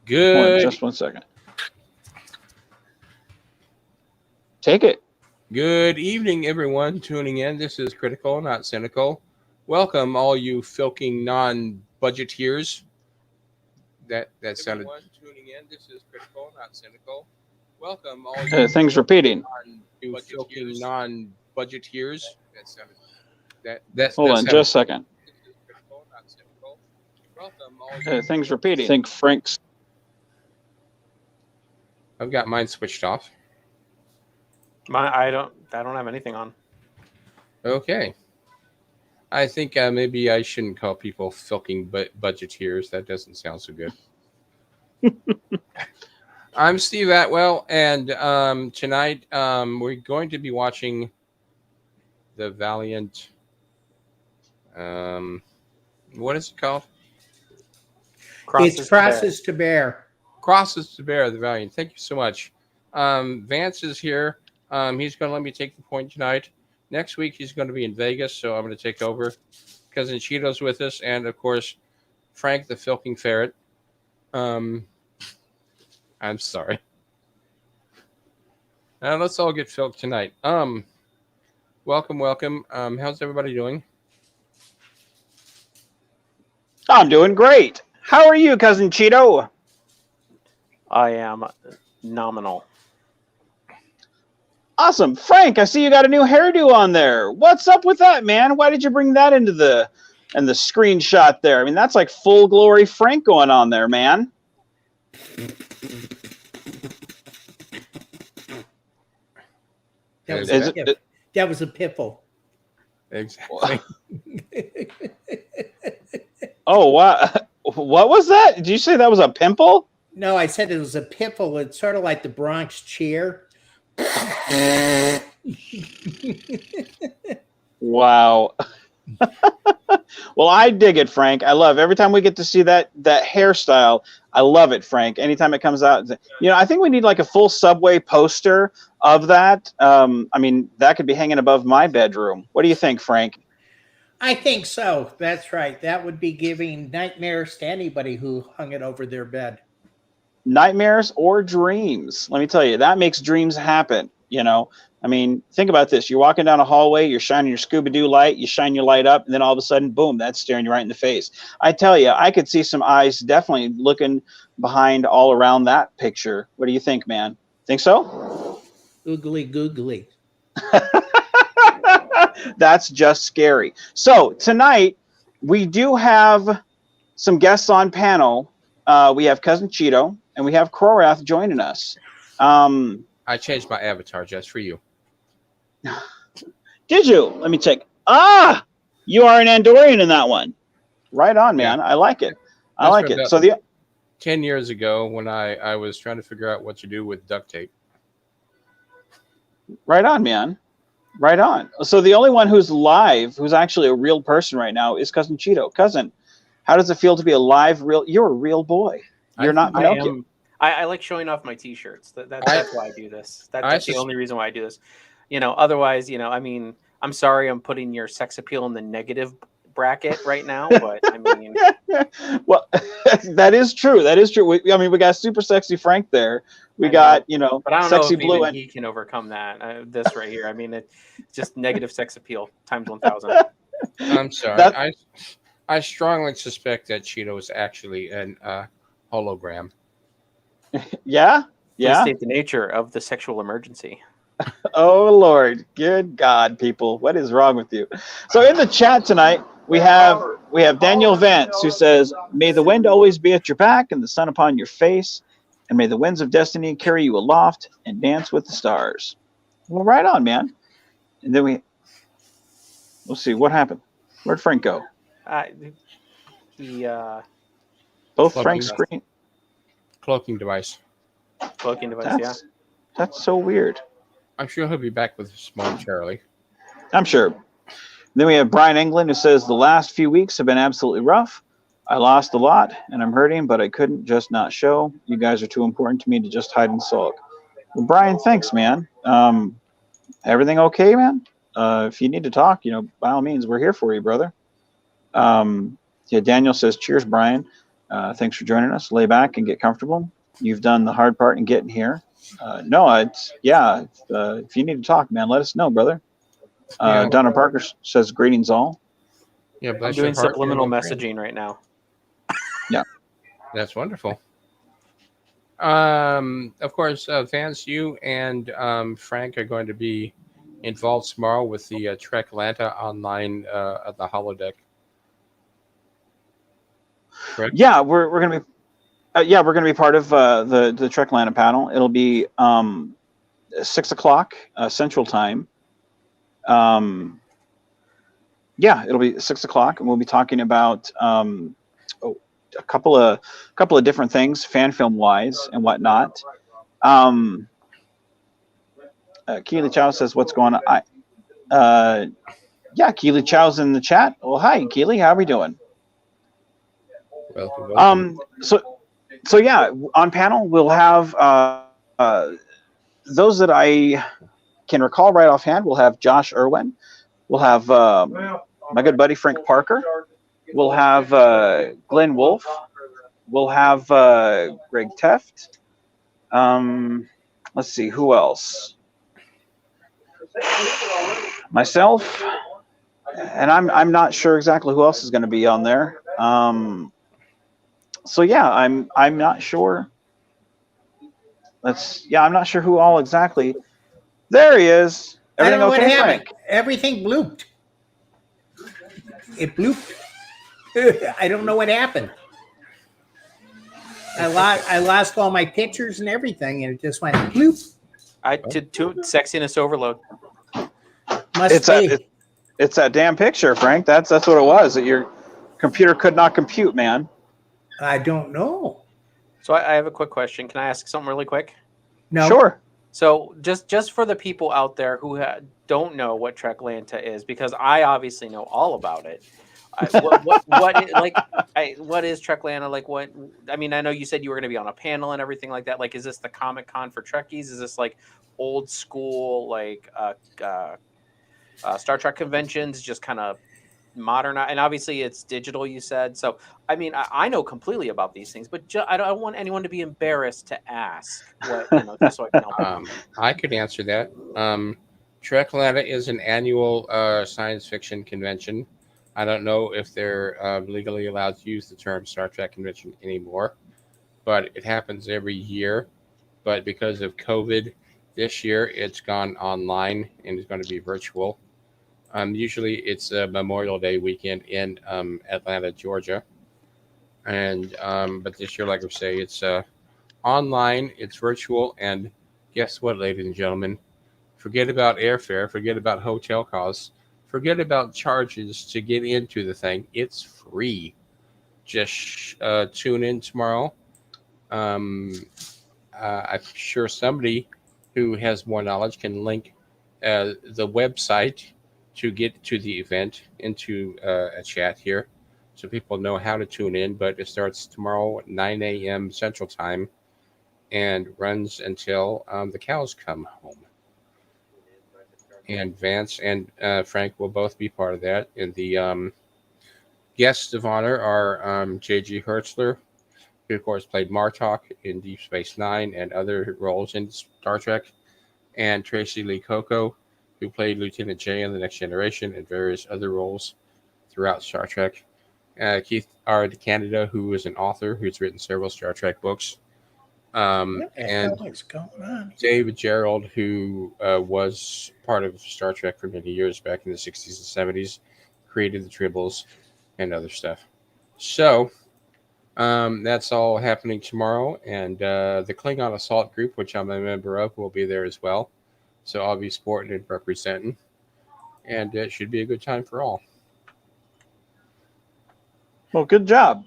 Good. Just 1 second. Take it. Good evening, everyone tuning in. This is Critical, not Cynical. Welcome, all you filking non-budgeteers. That sounded. Everyone tuning in. This is Critical, not Cynical. Welcome, all you. Things repeating. You filking non-budgeteers. That sounded. That's. Hold that on, sounded, just a second. This is Critical, not Cynical. Welcome, all you. Things repeating. I think Frank's. I've got mine switched off. I don't have anything on. Okay. I think maybe I shouldn't call people filking budgeteers. That doesn't sound so good. I'm Steve Atwell, and tonight we're going to be watching the Valiant. What is it called? Crosses to Bear. Crosses to Bear, the Valiant. Thank you so much. Vance is here. He's going to let me take the point tonight. Next week, he's going to be in Vegas, so I'm going to take over. Cousin Cheeto's with us, and, of course, Frank the Filking Ferret. I'm sorry. Let's all get filked tonight. Welcome. How's everybody doing? I'm doing great. How are you, Cousin Cheeto? I am nominal. Awesome. Frank, I see you got a new hairdo on there. What's up with that, man? Why did you bring that into the screenshot there? I mean, that's like full glory Frank going on there, man. That was a pimple. Exactly. Oh, wow. What was that? Did you say that was a pimple? No, I said it was a pimple. It's sort of like the Bronx cheer. Wow. Well, I dig it, Frank. I love every time we get to see that hairstyle. I love it, Frank. Anytime it comes out, I think we need like a full Subway poster of that. I mean, that could be hanging above my bedroom. What do you think, Frank? I think so. That's right. That would be giving nightmares to anybody who hung it over their bed. Nightmares or dreams. Let me tell you, that makes dreams happen. I mean, think about this. You're walking down a hallway, you're shining your Scooby-Doo light, you shine your light up, and then all of a sudden, boom, that's staring you right in the face. I tell you, I could see some eyes definitely looking behind all around that picture. What do you think, man? Think so? Googly googly. That's just scary. So tonight, we do have some guests on panel. We have Cousin Cheeto, and we have Crorath joining us. I changed my avatar just for you. Did you? Let me check. You are an Andorian in that one. Right on, man. Yeah. I like it. I like it. So 10 years ago when I was trying to figure out what to do with duct tape. Right on, man. Right on. So the only one who's live, who's actually a real person right now, is Cousin Cheeto. Cousin, how does it feel to be a live, real? You're a real boy. You're not Pinocchio. I like showing off my T-shirts. That's why I do this. That's the only reason why I do this. Otherwise, I mean, I'm sorry I'm putting your sex appeal in the negative bracket right now, but I mean... Well, that is true. That is true. We got super sexy Frank there. We got, but I don't sexy know if blue. Even he can overcome that. This right here. I mean, it's just negative sex appeal times 1,000. I'm sorry. I strongly suspect that Cheeto is actually an hologram. Yeah. Please state the nature of the sexual emergency. Oh Lord, good God, people, what is wrong with you? So in the chat tonight, we have Daniel Vance, who says, "May the wind always be at your back and the sun upon your face, and may the winds of destiny carry you aloft and dance with the stars." Well, right on, man. And then we'll see what happened. Where'd Frank go? Both Frank's screen. Cloaking device. Yeah. That's so weird. I'm sure he'll be back with us momentarily. I'm sure. Then we have Brian England, who says, "The last few weeks have been absolutely rough. I lost a lot, and I'm hurting, but I couldn't just not show. You guys are too important to me to just hide and sulk." Well, Brian, thanks, man. Everything okay, man? If you need to talk, by all means, we're here for you, brother. Daniel says, "Cheers, Brian." Thanks for joining us. Lay back and get comfortable. You've done the hard part in getting here. No, it's yeah. If you need to talk, man, let us know, brother. Donna Parker says greetings all. Yeah, I'm doing subliminal messaging right now. Yeah, that's wonderful. Of course, Vance, you and Frank are going to be involved tomorrow with the Trek Atlanta online at the holodeck. Correct? Yeah, we're gonna be. We're gonna be part of the Trek Atlanta panel. It'll be 6 o'clock Central Time. It'll be 6 o'clock, and we'll be talking about a couple of different things, fan film wise and whatnot. Keely Chow says, "What's going on?" Keely Chow's in the chat. Well, hi, Keely. How are we doing? Welcome. So yeah, on panel we'll have those that I can recall right offhand. We'll have Josh Irwin. We'll have my good buddy Frank Parker. We'll have Glenn Wolfe. We'll have Greg Teft. Let's see, who else? Myself, and I'm not sure exactly who else is going to be on there. So yeah, I'm not sure. I'm not sure who all exactly. There he is. Everything okay, Frank? Everything blooped. It blooped. I don't know what happened. I lost all my pictures and everything, and it just went bloop. I did sexiness overload. It's that damn picture, Frank. That's what it was. That your computer could not compute, man. I don't know. So I have a quick question. Can I ask something really quick? No. Sure. So just for the people out there who don't know what Trek Atlanta is, because I obviously know all about it. What is Trek Atlanta? Like what? I mean, I know you said you were going to be on a panel and everything like that. Like, is this the Comic Con for Trekkies? Is this like old school like Star Trek conventions, just kind of modern? And obviously it's digital, you said. So I mean, I know completely about these things, but I don't want anyone to be embarrassed to ask what, just so I can help. I could answer that. Trek Atlanta is an annual science fiction convention. I don't know if they're legally allowed to use the term Star Trek convention anymore, but it happens every year. But because of COVID, this year it's gone online and it's going to be virtual. Usually it's a Memorial Day weekend in Atlanta, Georgia. And but this year, like I say, it's online, it's virtual, and guess what, ladies and gentlemen? Forget about airfare, forget about hotel costs, forget about charges to get into the thing. It's free. Just tune in tomorrow. I'm sure somebody who has more knowledge can link the website to get to the event into a chat here so people know how to tune in. But it starts tomorrow at 9 a.m. Central Time and runs until the cows come home. And Vance and Frank will both be part of that. And the guests of honor are J.G. Hertzler, who of course played Martok in Deep Space Nine and other roles in Star Trek, and Tracy Lee Coco, who played Lieutenant J in The Next Generation and various other roles throughout Star Trek. Keith R. Canada, who is an author who's written several Star Trek books. What the and hell is going on? David Gerald, who was part of Star Trek for many years back in the 60s and 70s, created the Tribbles and other stuff. So that's all happening tomorrow. And the Klingon Assault Group, which I'm a member of, will be there as well. So I'll be sporting and representing. And it should be a good time for all. Well, good job.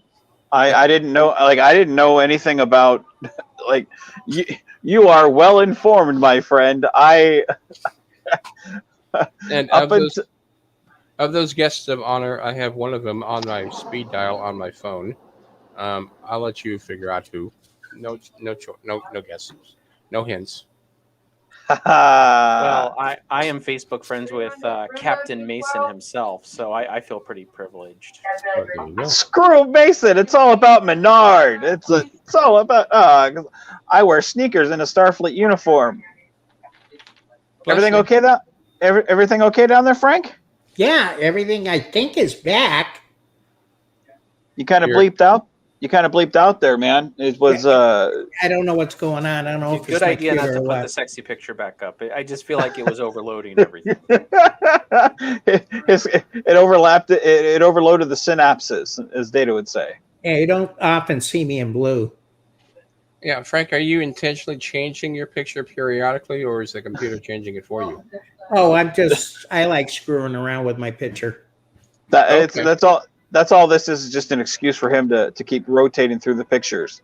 I didn't know. I didn't know anything about. You are well informed, my friend. And of those guests of honor, I have one of them on my speed dial on my phone. I'll let you figure out who. No guesses. No hints. Well, I am Facebook friends with Captain Mason himself, so I feel pretty privileged. Well, there you go. Screw Mason. It's all about Menard. It's all about. I wear sneakers in a Starfleet uniform. Bless Everything you. okay? Everything okay down there, Frank? Yeah, everything I think is back. You kind of Here. bleeped out. You kind of bleeped out there, man. It was. I don't know what's going on. I don't know if it's Good my idea not computer to or put what. the sexy picture back up. I just feel like it was overloading everything. it overlapped. It overloaded the synapses, as Data would say. Yeah, you don't often see me in blue. Yeah, Frank, are you intentionally changing your picture periodically, or is the computer changing it for you? Oh, I like screwing around with my picture. Okay. That's all this is just an excuse for him to keep rotating through the pictures.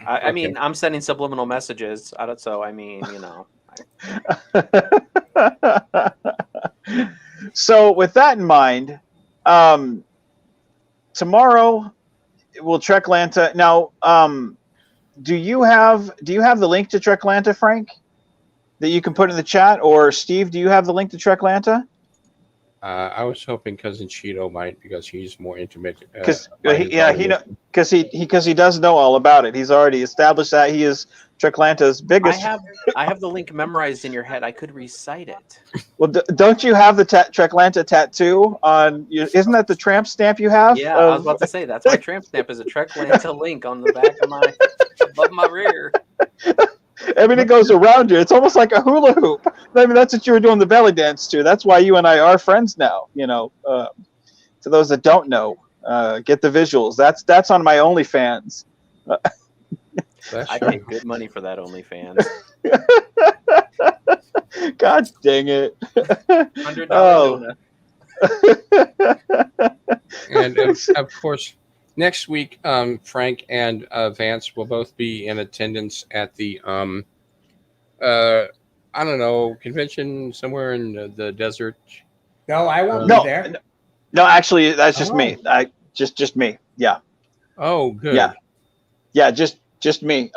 I mean, I'm sending subliminal messages. So I mean, you know. So with that in mind, tomorrow we'll Trek Lanta. Now, do you have the link to Trek Lanta, Frank, that you can put in the chat? Or Steve, do you have the link to Trek Lanta? I was hoping Cousin Cheeto might, because he's more intimate. Because he does know all about it. He's already established that he is Trek Lanta's biggest. I have the link memorized in your head. I could recite it. Well, don't you have the Trek Lanta tattoo on? Isn't that the tramp stamp you have? Yeah, I was about to say that's my tramp stamp is a Trek Lanta link on the back of above my rear. Everything goes around you. It's almost like a hula hoop. I mean, that's what you were doing the belly dance to. That's why you and I are friends now. You know, to those that don't know, get the visuals. That's on my OnlyFans. I pay good money for that OnlyFans. God dang it! $100 donut. And of course, next week, Frank and Vance will both be in attendance at the I don't know, convention somewhere in the desert. No, I won't be there. No, actually, that's just me. Just me. Yeah. Oh, good. Yeah, just me.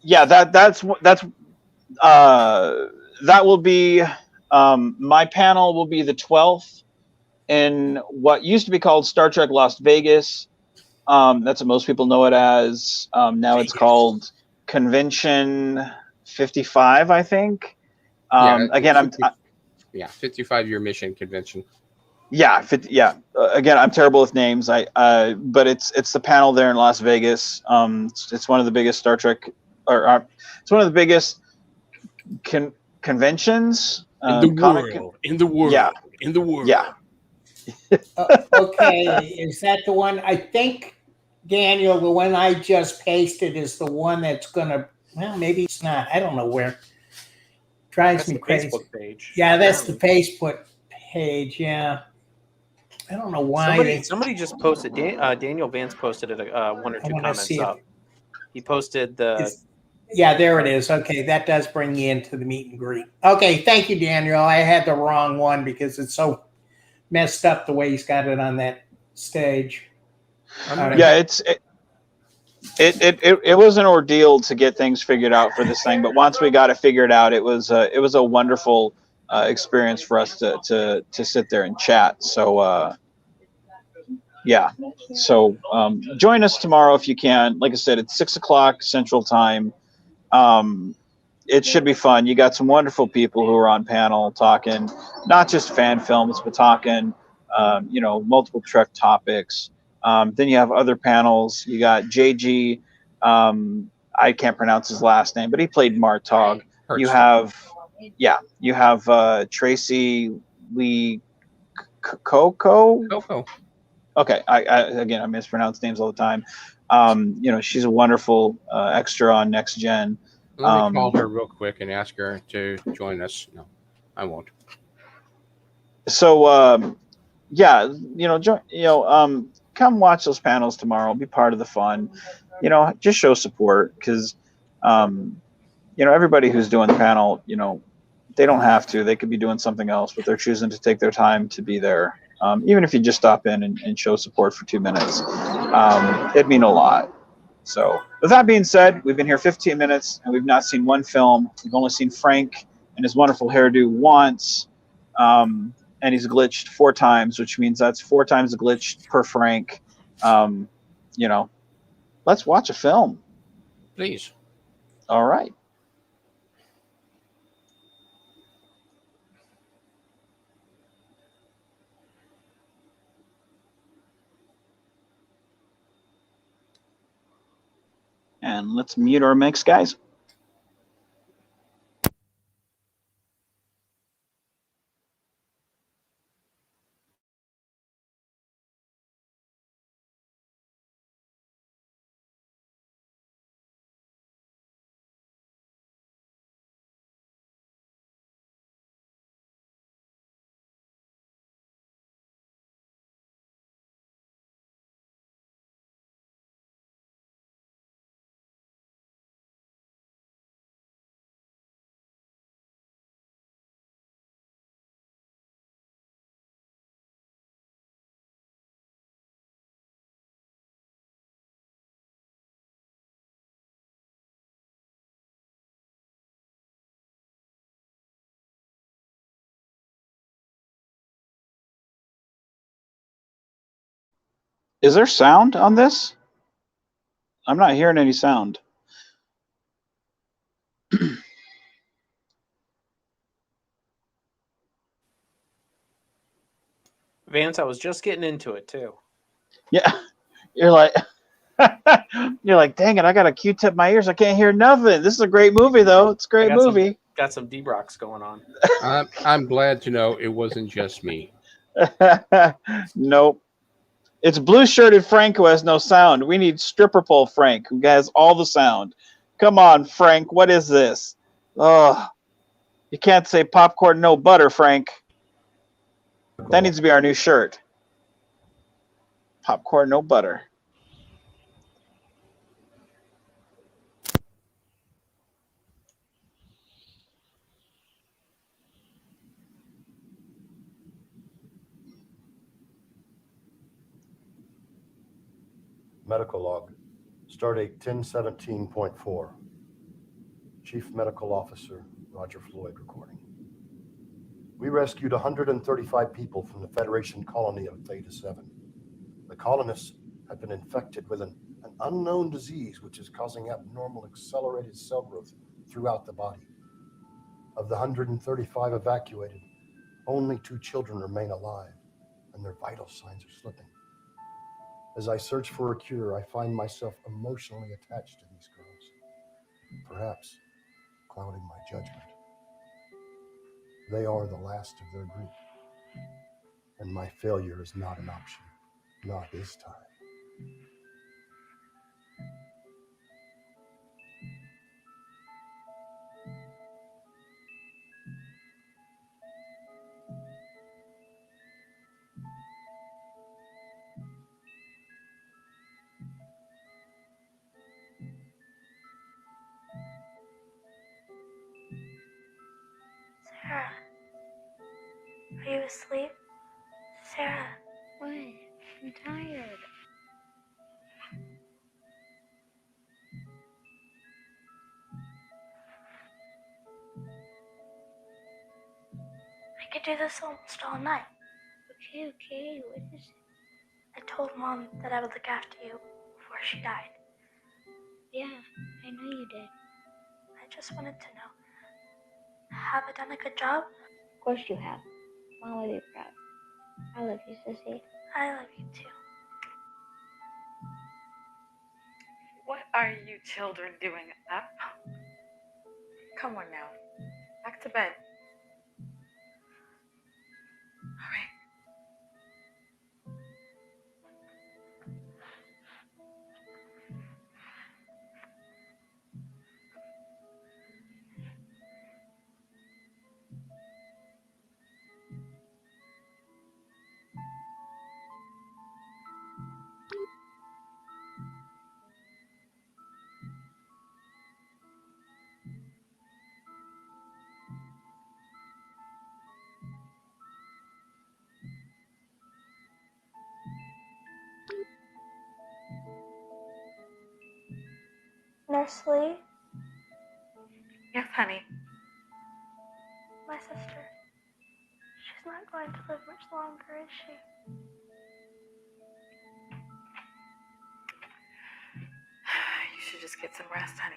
Yeah, that will be my panel will be the 12th in what used to be called Star Trek Las Vegas. That's what most people know it as. Now it's called Convention 55, I think. Again, 55-year mission convention. Again, I'm terrible with names. But it's the panel there in Las Vegas. It's one of the biggest Star Trek, it's one of the biggest conventions in the world. Yeah. Okay, is that the one? I think, Daniel, the one I just pasted is the one that's gonna. Well, maybe it's not. I don't know where. Drives me crazy. Facebook page. Yeah, that's the Facebook page. Yeah, I don't know why. Somebody just posted. Daniel Vance posted it. One or two comments up. He posted the. Yeah, there it is. Okay, that does bring you into the meet and greet. Okay, thank you, Daniel. I had the wrong one because it's so messed up the way he's got it on that stage. Yeah, it was an ordeal to get things figured out for this thing, but once we got it figured out, it was a wonderful experience for us to sit there and chat. So join us tomorrow if you can. Like I said, it's 6:00 Central Time. It should be fun. You got some wonderful people who are on panel talking, not just fan films, but talking, multiple Trek topics. Then you have other panels. You got JG. I can't pronounce his last name, but he played Martog. You have Tracy Lee Coco. Okay, I mispronounce names all the time. She's a wonderful extra on Next Gen. Let me call her real quick and ask her to join us. No, I won't. So, come watch those panels tomorrow. Be part of the fun. Just show support because, everybody who's doing the panel, they don't have to. They could be doing something else, but they're choosing to take their time to be there. Even if you just stop in and show support for 2 minutes, it'd mean a lot. So, with that being said, we've been here 15 minutes and we've not seen one film. We've only seen Frank and his wonderful hairdo once, and he's glitched 4 times, which means that's 4 times a glitch per Frank. You know, let's watch a film. Please. All right. And let's mute our mics, guys. Is there sound on this? I'm not hearing any sound. Vance, I was just getting into it too. Yeah, you're like, you're like, dang it! I got a Q-tip in my ears. I can't hear nothing. This is a great movie, though. It's a great movie. Got some D-Rocks going on. I'm glad to know it wasn't just me. Nope. It's blue-shirted Frank who has no sound. We need stripper pole Frank who has all the sound. Come on, Frank. What is this? Oh, you can't say popcorn no butter, Frank. That needs to be our new shirt. Popcorn no butter. Medical log. Stardate 1017.4. Chief Medical Officer Dr Floydd recording. We rescued 135 people from the Federation colony of Theta 7. The colonists had been infected with an unknown disease which is causing abnormal accelerated cell growth throughout the body. Of the 135 evacuated, only 2 children remain alive, and their vital signs are slipping. As I search for a cure, I find myself emotionally attached to these girls, perhaps clouding my judgment. They are the last of their group, and my failure is not an option, not this time. Sarah, are you asleep? Sarah. What? I'm tired. I could do this almost all night. Okay, what is it? I told Mom that I would look after you before she died. Yeah, I know you did. I just wanted to know, have I done a good job? Of course you have. Mom will be proud. I love you, Sissy. I love you too. What are you children doing up? Come on now. Back to bed. All right. Nurse Lee, Yes, honey. my sister. She's not going to live much longer, is she? You should just get some rest, honey.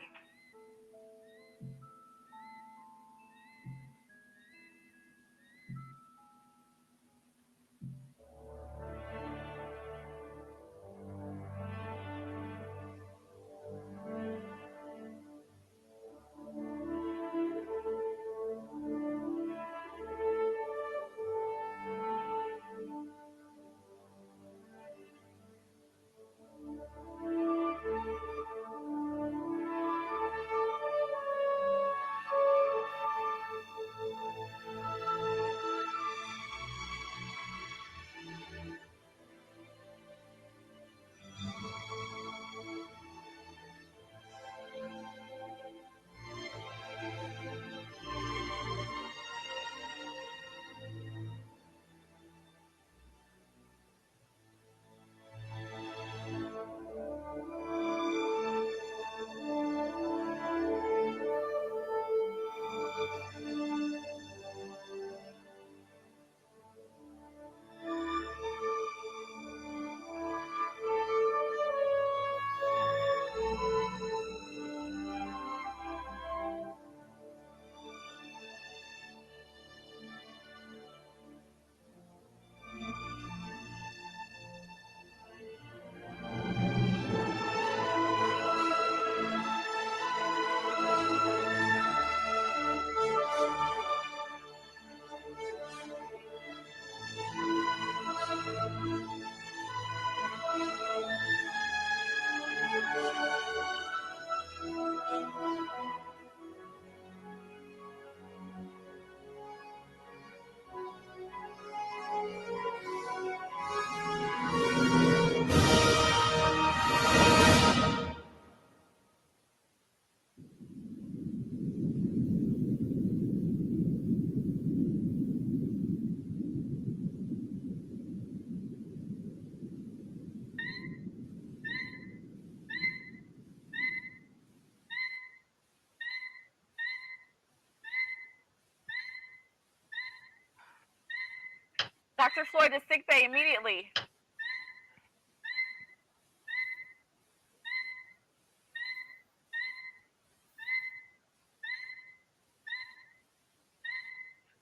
Dr. Floyd to sick bay immediately.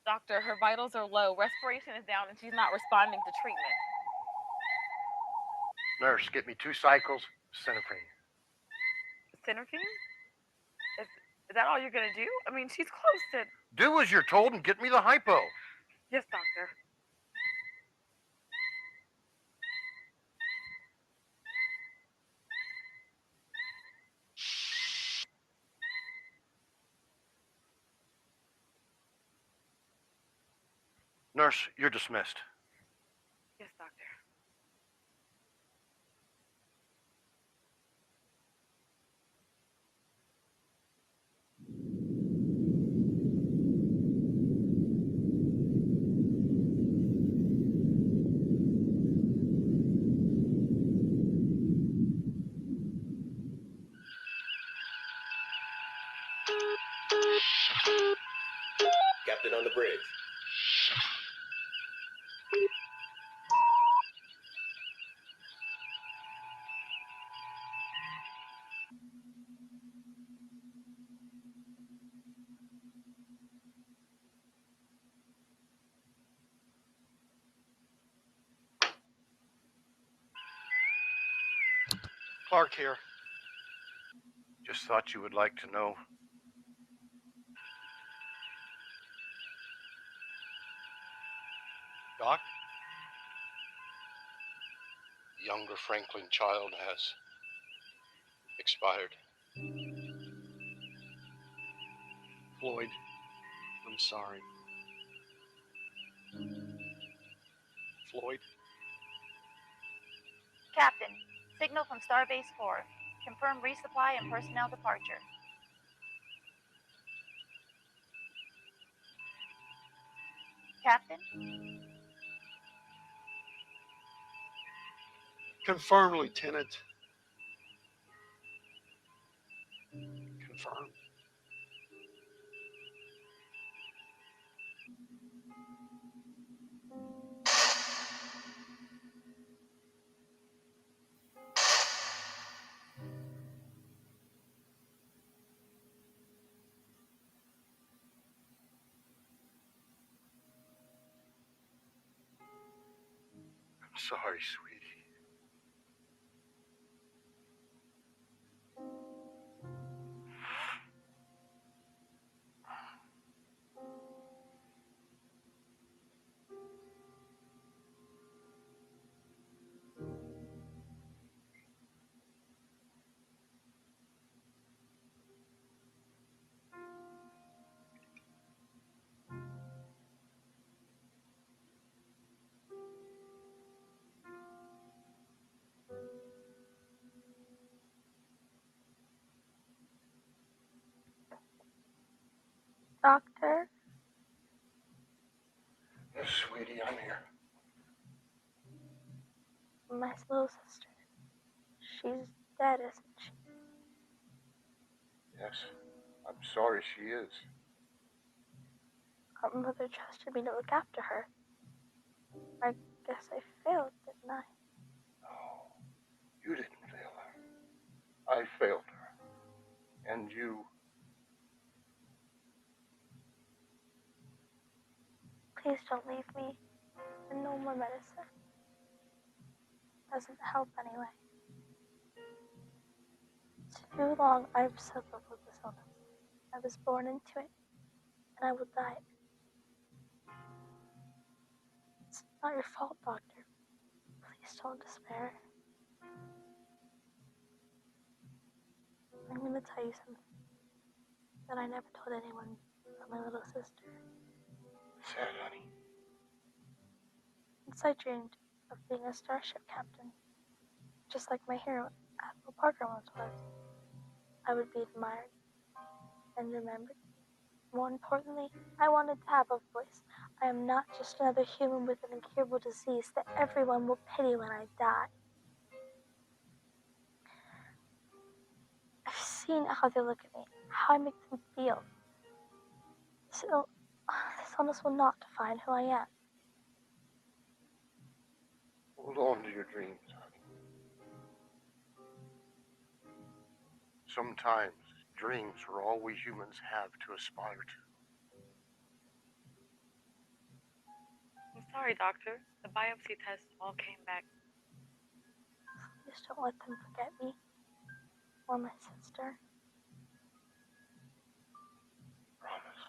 Doctor, her vitals are low. Respiration is down and she's not responding to treatment. Nurse, get me 2 cycles, Centipede. Centrifuge? Is that all you're going to do? I mean, she's close to... Do as you're told and get me the hypo. Yes, doctor. Nurse, you're dismissed. Yes, doctor. Captain on the bridge. Clark here. Just thought you would like to know. Doc? Younger Franklin child has expired. Floyd, I'm sorry. Floyd? Captain, signal from Starbase 4. Confirm resupply and personnel departure. Captain? Confirm, Lieutenant. confirmed. I'm sorry, sweetie. Doctor, Yes, sweetie, I'm here. my little sister, she's dead, isn't she? Yes, I'm sorry she is. Our mother trusted me to look after her. I guess I failed, didn't I? No, you didn't fail her. I failed her. And you. Please don't leave me. And no more medicine. Doesn't help anyway. Too long I've suffered with this illness. I was born into it, and I will die. It's not your fault, Doctor. Please don't despair. I'm going to tell you something that I never told anyone but my little sister. Sad, honey. Once I dreamed of being a Starship captain, just like my hero, Admiral Parker, once was. I would be admired and remembered. More importantly, I wanted to have a voice. I am not just another human with an incurable disease that everyone will pity when I die. I've seen how they look at me, how I make them feel. This illness will not define who I am. Hold on to your dreams, honey. Sometimes dreams are all we humans have to aspire to. I'm sorry, Doctor. The biopsy tests all came back. Please don't let them forget me or my sister. Promise.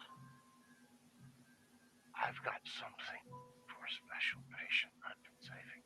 I've got something for a special patient I've been saving.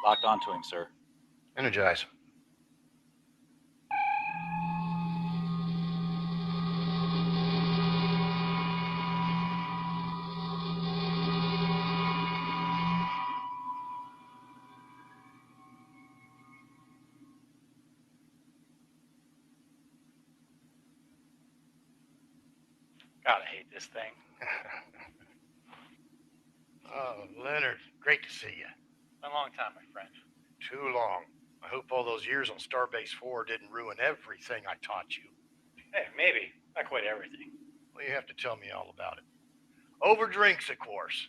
Locked onto him, sir. Energize. God, I hate this thing. Oh, Leonard, great to see you. A long time, my friend. Too long. I hope all those years on Starbase 4 didn't ruin everything I taught you. Hey, maybe. Not quite everything. Well, you have to tell me all about it. Over drinks, of course.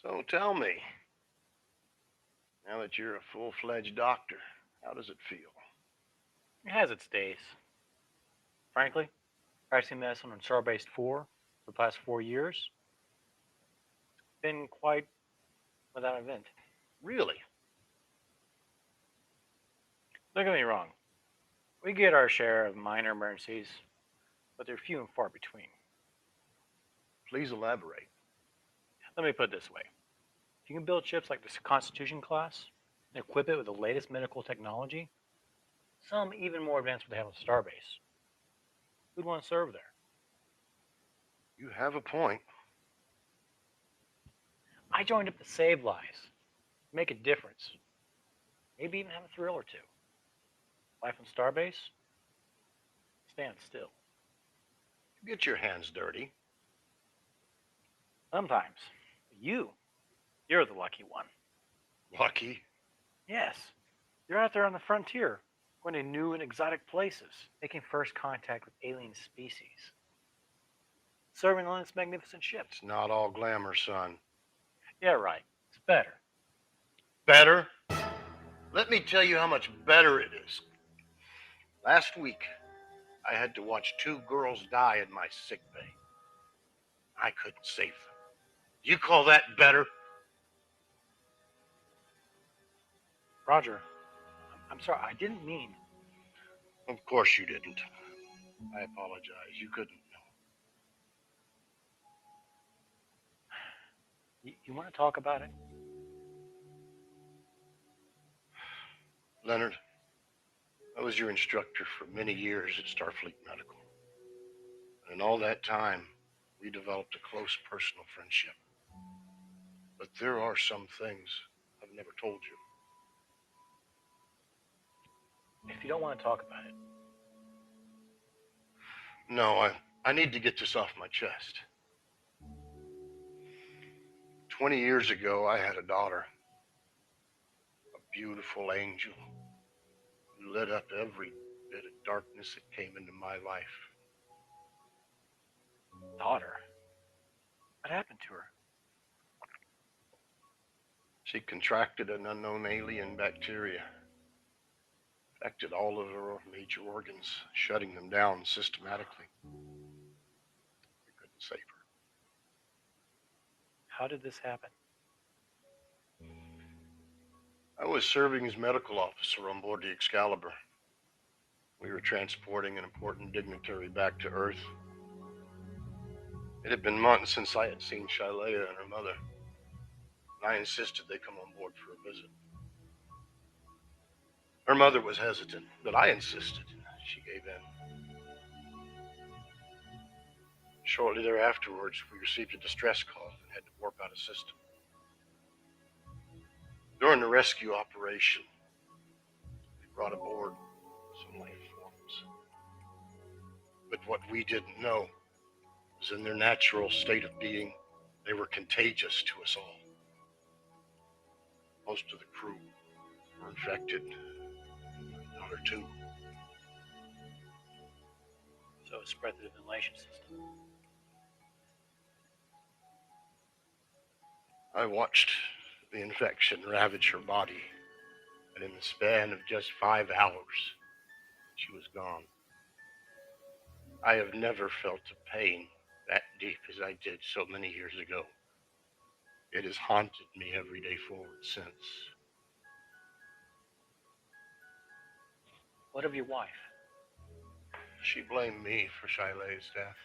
So tell me, now that you're a full-fledged doctor, how does it feel? It has its days. Frankly, practicing medicine on Starbase 4 for the past 4 years, been quite without event. Really? Don't get me wrong. We get our share of minor emergencies, but they're few and far between. Please elaborate. Let me put it this way. If you can build ships like this Constitution class and equip it with the latest medical technology, some even more advanced than they have on Starbase, who'd want to serve there? You have a point. I joined up to save lives, make a difference, maybe even have a thrill or two. Life on Starbase? Stand still. You get your hands dirty. Sometimes. You're the lucky one. Lucky? Yes. You're out there on the frontier, going to new and exotic places, making first contact with alien species. Serving on this magnificent ship. It's not all glamour, son. Yeah, right. It's better. Better? Let me tell you how much better it is. Last week, I had to watch 2 girls die in my sick bay. I couldn't save them. You call that better? Roger, I'm sorry. I didn't mean. Of course you didn't. I apologize. You couldn't. You want to talk about it? Leonard, I was your instructor for many years at Starfleet Medical. And in all that time, we developed a close personal friendship. But there are some things I've never told you. If you don't want to talk about it. No, I need to get this off my chest. 20 years ago, I had a daughter. A beautiful angel who lit up every bit of darkness that came into my life. Daughter? What happened to her? She contracted an unknown alien bacteria. Affected all of her major organs, shutting them down systematically. We couldn't save her. How did this happen? I was serving as medical officer on board the Excalibur. We were transporting an important dignitary back to Earth. It had been months since I had seen Shylea and her mother, and I insisted they come on board for a visit. Her mother was hesitant, but I insisted. She gave in. Shortly thereafterwards, we received a distress call and had to warp out of system. During the rescue operation, we brought aboard some life forms. But what we didn't know was in their natural state of being, they were contagious to us all. Most of the crew were infected. Another 2. So it spread through the ventilation system. I watched the infection ravage her body, and in the span of just 5 hours, she was gone. I have never felt a pain that deep as I did so many years ago. It has haunted me every day forward since. What of your wife? She blamed me for Shiloh's death.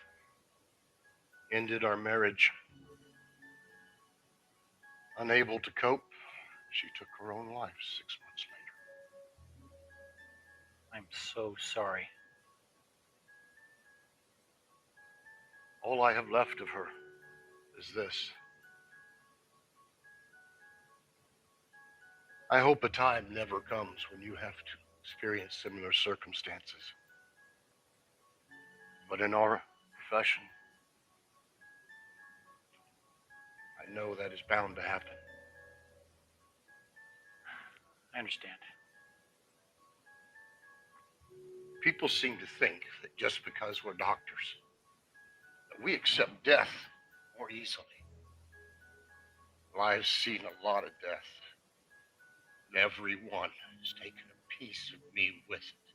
Ended our marriage. Unable to cope, she took her own life 6 months later. I'm so sorry. All I have left of her is this. I hope a time never comes when you have to experience similar circumstances. But in our profession, I know that is bound to happen. I understand. People seem to think that just because we're doctors, that we accept death more easily. Well, I've seen a lot of death, and every one has taken a piece of me with it.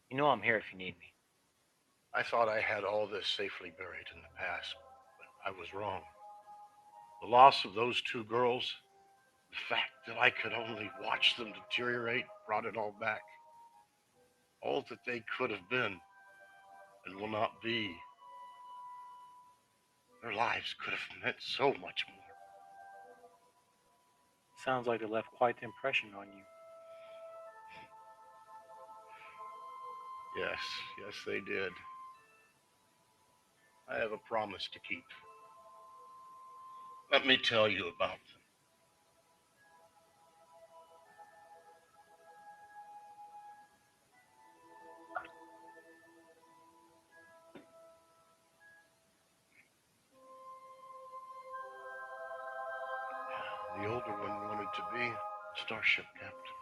You know I'm here if you need me. I thought I had all this safely buried in the past, but I was wrong. The loss of those 2 girls, the fact that I could only watch them deteriorate, brought it all back. All that they could have been and will not be. Their lives could have meant so much more. Sounds like they left quite the impression on you. Yes, they did. I have a promise to keep. Let me tell you about them. The older one wanted to be a Starship captain.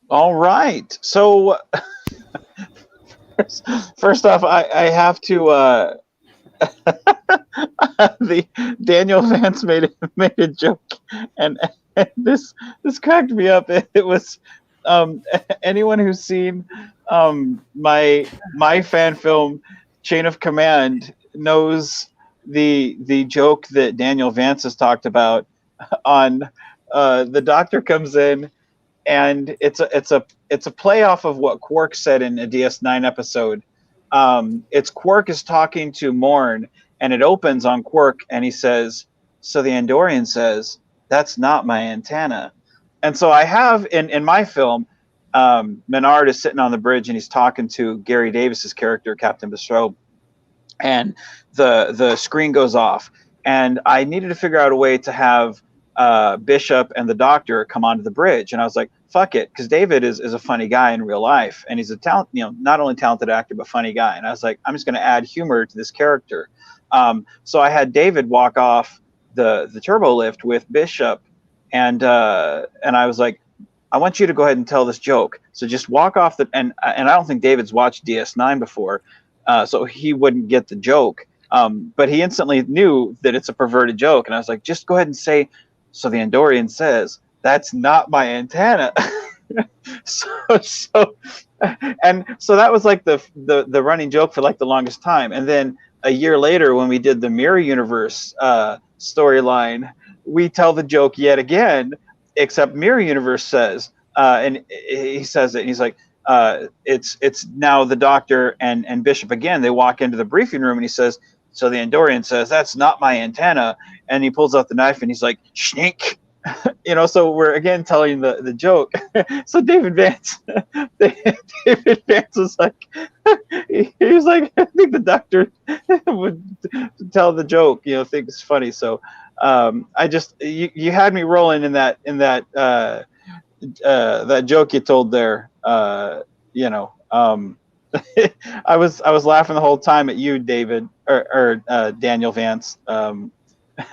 All right. So first off, I have to the Daniel Vance made a joke, and this cracked me up. It was anyone who's seen my fan film Chain of Command knows the joke that Daniel Vance has talked about on the doctor comes in and it's a play off of what Quark said in a DS9 episode. It's Quark is talking to Morn, and it opens on Quark, and he says, "So the Andorian says that's not my antenna." And so I have in my film, Menard is sitting on the bridge and he's talking to Gary Davis's character, Captain Bestow, and the screen goes off, and I needed to figure out a way to have Bishop and the Doctor come onto the bridge, and I was like, fuck it, because David is a funny guy in real life, and he's a talent, not only talented actor but funny guy, and I was like, I'm just going to add humor to this character. So I had David walk off the turbo lift with Bishop, and I was like, I want you to go ahead and tell this joke. So just walk off and I don't think David's watched DS9 before, so he wouldn't get the joke. But he instantly knew that it's a perverted joke, and I was like, just go ahead and say, "So the Andorian says that's not my antenna." so that was like the running joke for like the longest time. And then a year later, when we did the Mirror Universe storyline, we tell the joke yet again, except Mirror Universe says, and he says it, and he's like, it's now the Doctor and Bishop again. They walk into the briefing room, and he says, "So the Andorian says that's not my antenna," and he pulls out the knife, and he's like, "Snake." So we're again telling the joke. So David Vance was like, he was like, I think the Doctor would tell the joke, think it's funny. So I just you had me rolling in that that joke you told there. I was laughing the whole time at you, David, or Daniel Vance.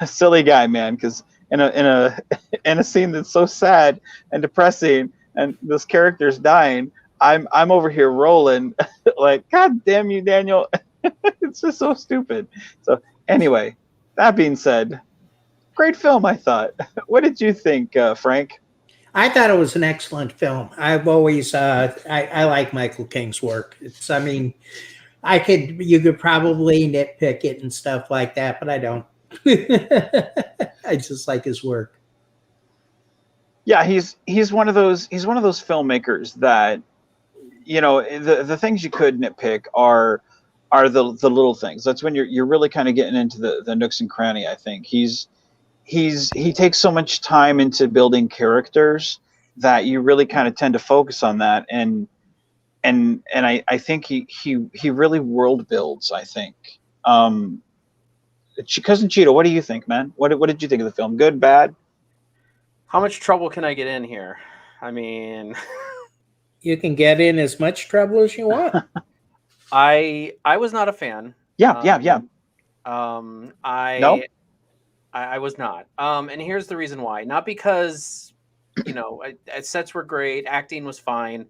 Silly guy, man, because in a scene that's so sad and depressing, and this character's dying, I'm over here rolling like, God damn you, Daniel. It's just so stupid. So anyway, that being said, great film, I thought. What did you think, Frank? I thought it was an excellent film. I've always I like Michael King's work. You could probably nitpick it and stuff like that, but I don't. I just like his work. Yeah, he's one of those filmmakers that, the things you could nitpick are the little things. That's when you're really kind of getting into the nooks and cranny. I think he takes so much time into building characters that you really kind of tend to focus on that, and I think he really world builds, I think. Cousin Cheeto, what do you think, man? What did you think of the film? Good, bad? How much trouble can I get in here? I mean, you can get in as much trouble as you want. I was not a fan. Yeah. I was not. And here's the reason why. Not because, sets were great, acting was fine.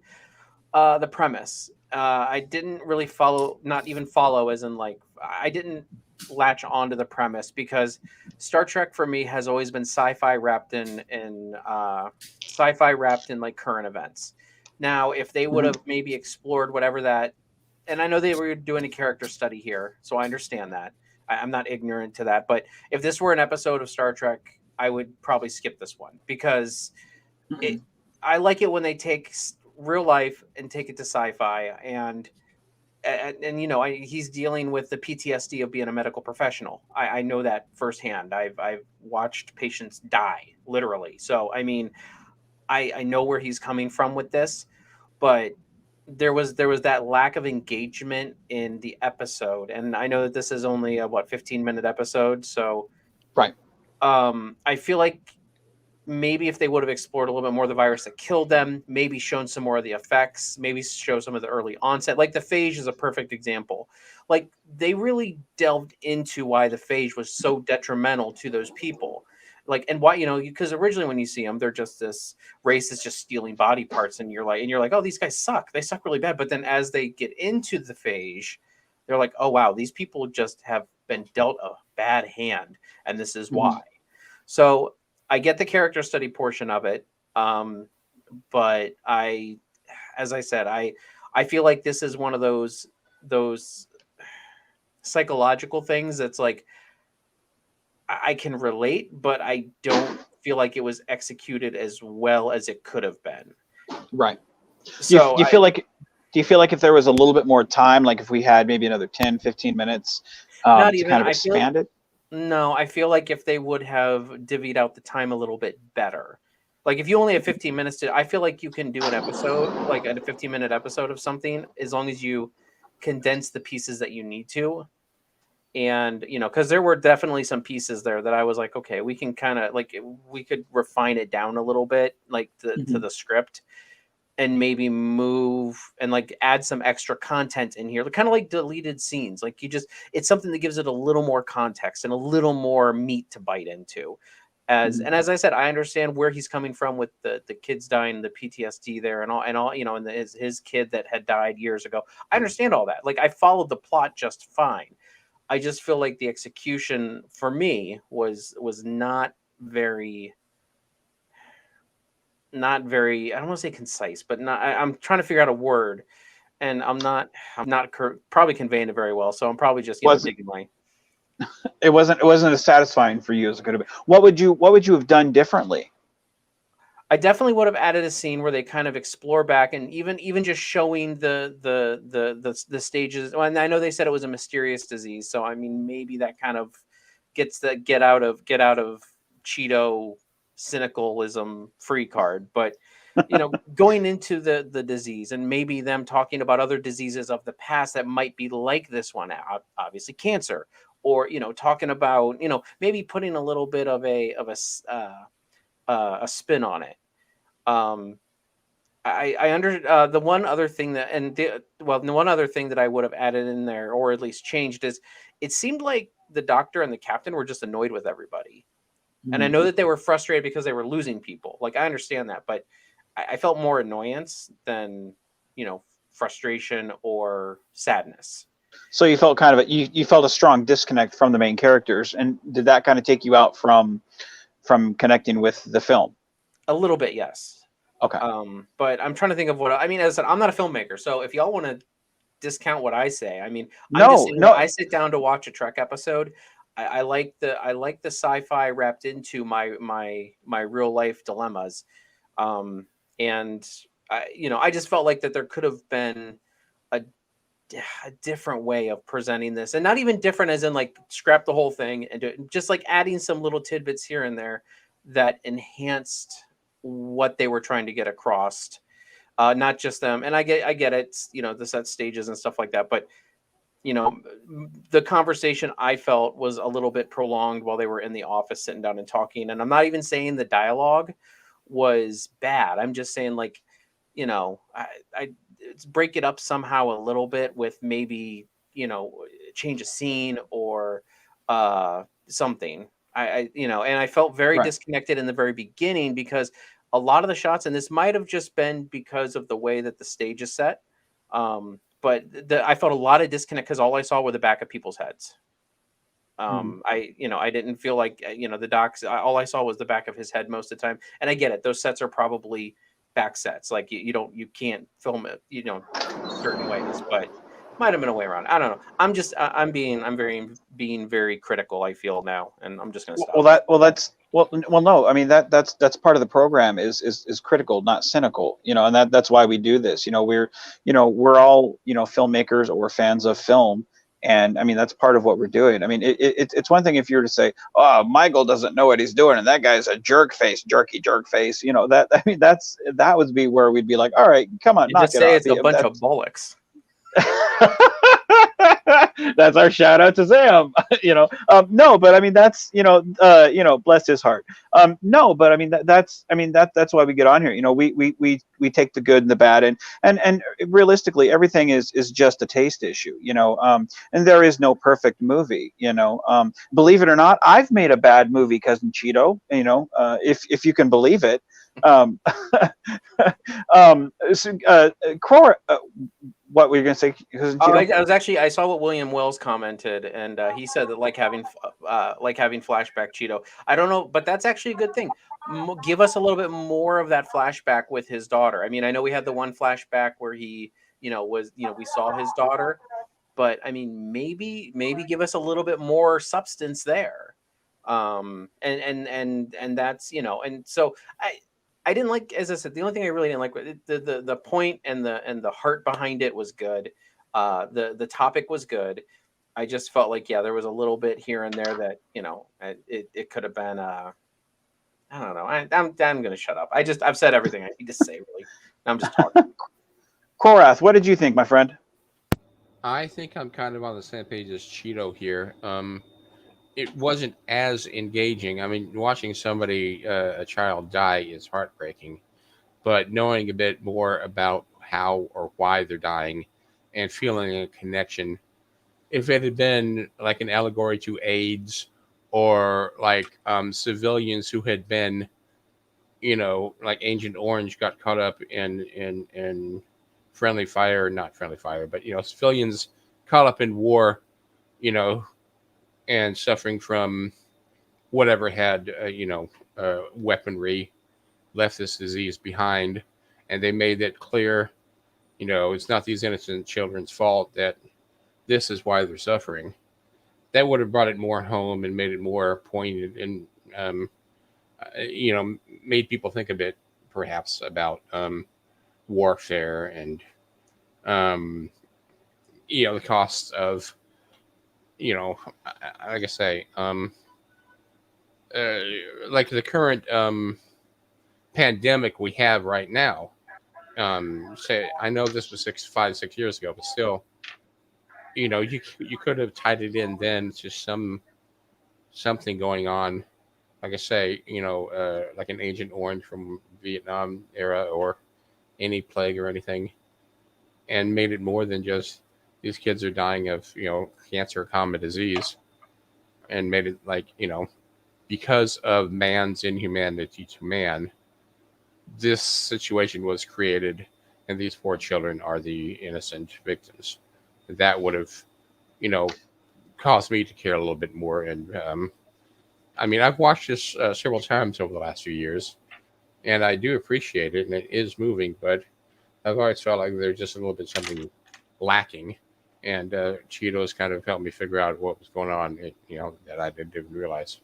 The premise, I didn't really follow, not even follow as in like, I didn't latch onto the premise, because Star Trek for me has always been sci-fi wrapped in like current events. Now, if they would have maybe explored whatever that, and I know they were doing a character study here, so I understand that. I'm not ignorant to that, but if this were an episode of Star Trek, I would probably skip this one, because I like it when they take real life and take it to sci-fi, and he's dealing with the PTSD of being a medical professional. I know that firsthand. I've watched patients die, literally. So I mean, I know where he's coming from with this, but there was that lack of engagement in the episode, and I know that this is only a 15-minute episode, so right. I feel like maybe if they would have explored a little bit more the virus that killed them, maybe shown some more of the effects, maybe show some of the early onset. Like the phage is a perfect example. Like they really delved into why the phage was so detrimental to those people. Like, and why, because originally when you see them, they're just this race that's just stealing body parts, and you're like, oh, these guys suck. They suck really bad. But then as they get into the phage, they're like, oh wow, these people just have been dealt a bad hand, and this is why. So I get the character study portion of it, but as I said, I feel like this is one of those psychological things that's like, I can relate, but I don't feel like it was executed as well as it could have been. Right. So you feel like, do you feel like if there was a little bit more time, like if we had maybe another 10, 15 minutes not to even. kind of I feel expand it? no. I feel like if they would have divvied out the time a little bit better, like if you only have 15 minutes to, I feel like you can do an episode, like a 15-minute episode of something, as long as you condense the pieces that you need to. And because there were definitely some pieces there that I was like, okay, we can kind of like we could refine it down a little bit, like to the script, and maybe move and like add some extra content in here, kind of like deleted scenes. Like it's something that gives it a little more context and a little more meat to bite into. And as I said, I understand where he's coming from with the kids dying, the PTSD there, and all, and his kid that had died years ago. I understand all that. Like I followed the plot just fine. I just feel like the execution for me was not very, I don't want to say concise, but not. I'm trying to figure out a word, and I'm not probably conveying it very well. So I'm probably just digging my. It wasn't as satisfying for you as it could have been. What would you have done differently? I definitely would have added a scene where they kind of explore back, and even just showing the stages. And I know they said it was a mysterious disease, so I mean maybe that kind of gets the get out of Cheeto cynicalism free card. But going into the disease, and maybe them talking about other diseases of the past that might be like this one, obviously cancer, or talking about maybe putting a little bit of a spin on it. I under the one other thing that the one other thing that I would have added in there, or at least changed, is it seemed like the doctor and the captain were just annoyed with everybody. And I know that they were frustrated because they were losing people. Like I understand that, but I felt more annoyance than frustration or sadness. So you felt you felt a strong disconnect from the main characters, and did that kind of take you out from connecting with the film? A little bit, yes. Okay. But I'm trying to think of what I mean. As I said, I'm not a filmmaker, so if y'all want to discount what I say, I mean, I'm just saying, I sit down to watch a Trek episode. I like the sci-fi wrapped into my real life dilemmas, and I just felt like that there could have been a different way of presenting this, and not even different as in like scrap the whole thing and just like adding some little tidbits here and there that enhanced what they were trying to get across. Not just them, and I get it, the set stages and stuff like that, but the conversation I felt was a little bit prolonged while they were in the office sitting down and talking. And I'm not even saying the dialogue was bad. I'm just saying, like, I break it up somehow a little bit with maybe, change a scene or something. And I felt very disconnected in the very beginning because a lot of the shots, and this might have just been because of the way that the stage is set, but I felt a lot of disconnect because all I saw were the back of people's heads. I didn't feel like, the docs, all I saw was the back of his head most of the time. And I get it. Those sets are probably back sets. Like you can't film it, certain ways, but might have been a way around. I don't know. I'm being very critical, I feel now, and I'm just going to stop. No, I mean, that's part of the program is critical, not cynical, and that's why we do this. We're all, filmmakers or fans of film. And I mean, that's part of what we're doing. I mean, it's one thing if you were to say, "Oh, Michael doesn't know what he's doing, and that guy's a jerk face." That would be where we'd be like, "All right, come on, just say it's a bunch of bollocks." That's our shout out to Sam. No, but I mean that's bless his heart. No, but I mean that's why we get on here. We take the good and the bad, and realistically everything is just a taste issue. And there is no perfect movie. Believe it or not, I've made a bad movie, Cousin Cheeto. If you can believe it. What were you going to say? I saw what William Wells commented, and he said that like having flashback Cheeto. I don't know, but that's actually a good thing. Give us a little bit more of that flashback with his daughter. I mean, I know we had the one flashback where he, we saw his daughter, but I mean, maybe give us a little bit more substance there. And that's, you know, and so I didn't like, as I said, the only thing I really didn't like, the point and the heart behind it was good. The topic was good. I just felt like, yeah, there was a little bit here and there that, you know, it could have been, I don't know. I'm going to shut up. I've said everything I need to say, really. I'm just talking. Korath, what did you think, my friend? I think I'm kind of on the same page as Cheeto here. It wasn't as engaging. I mean, watching somebody, a child, die is heartbreaking, but knowing a bit more about how or why they're dying and feeling a connection. If it had been like an allegory to AIDS or like civilians who had been, you know, like Agent Orange got caught up in friendly fire, not friendly fire, but, you know, civilians caught up in war, you know, and suffering from whatever had, weaponry, left this disease behind. And they made it clear, you know, it's not these innocent children's fault, that this is why they're suffering. That would have brought it more home and made it more poignant and, made people think a bit perhaps about warfare and, the costs of, like I say, like the current pandemic we have right now. Say, I know this was 6 years ago, but still, you could have tied it in then to something going on. Like I say, like an Agent Orange from Vietnam era or any plague or anything, and made it more than just these kids are dying of, cancer or common disease, and made it like, because of man's inhumanity to man, this situation was created, and these poor children are the innocent victims. That would have, caused me to care a little bit more. And I mean, I've watched this several times over the last few years, and I do appreciate it, and it is moving, but I've always felt like there's just a little bit something lacking. And Cheetos kind of helped me figure out what was going on, that I didn't realize.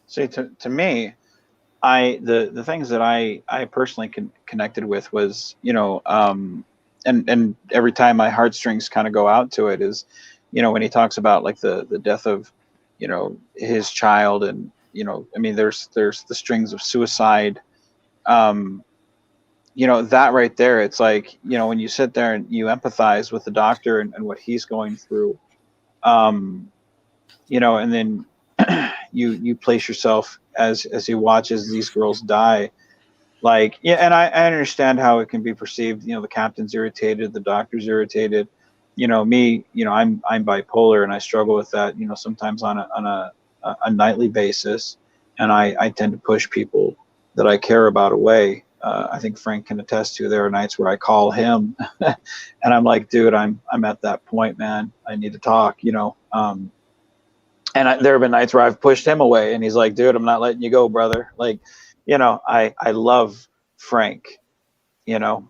See, to me, the things that I personally connected with was, and every time my heartstrings kind of go out to it is, when he talks about like the death of, his child, and, I mean, there's the strings of suicide, that right there, it's like, when you sit there and you empathize with the doctor and what he's going through, and then you place yourself as he watches these girls die. Like, yeah, and I understand how it can be perceived. The captain's irritated, the doctor's irritated. Me, I'm bipolar, and I struggle with that. Sometimes on a nightly basis, and I tend to push people that I care about away. I think Frank can attest to. There are nights where I call him, and I'm like, dude, I'm at that point, man. I need to talk. And there have been nights where I've pushed him away, and he's like, dude, I'm not letting you go, brother. Like, I love Frank, and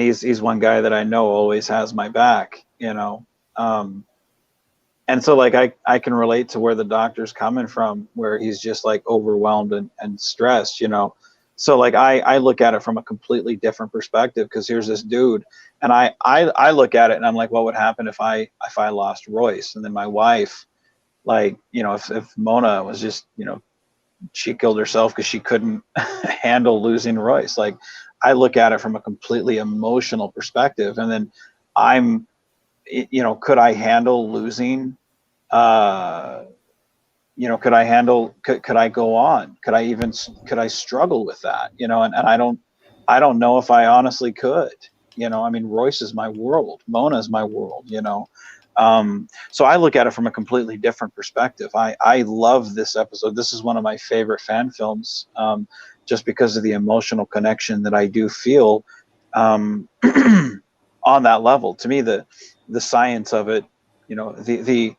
he's one guy that I know always has my back, and so like I can relate to where the doctor's coming from, where he's just like overwhelmed and stressed, So like I look at it from a completely different perspective, because here's this dude, and I look at it and I'm like, what would happen if I lost Royce? And then my wife, like, if Mona was just, she killed herself because she couldn't handle losing Royce. Like, I look at it from a completely emotional perspective, and then I'm, could I handle losing? Could I go on? Could I struggle with that? And I don't know if I honestly could. I mean, Royce is my world. Mona is my world. So I look at it from a completely different perspective. I love this episode. This is one of my favorite fan films, just because of the emotional connection that I do feel on that level. To me, the science of it, the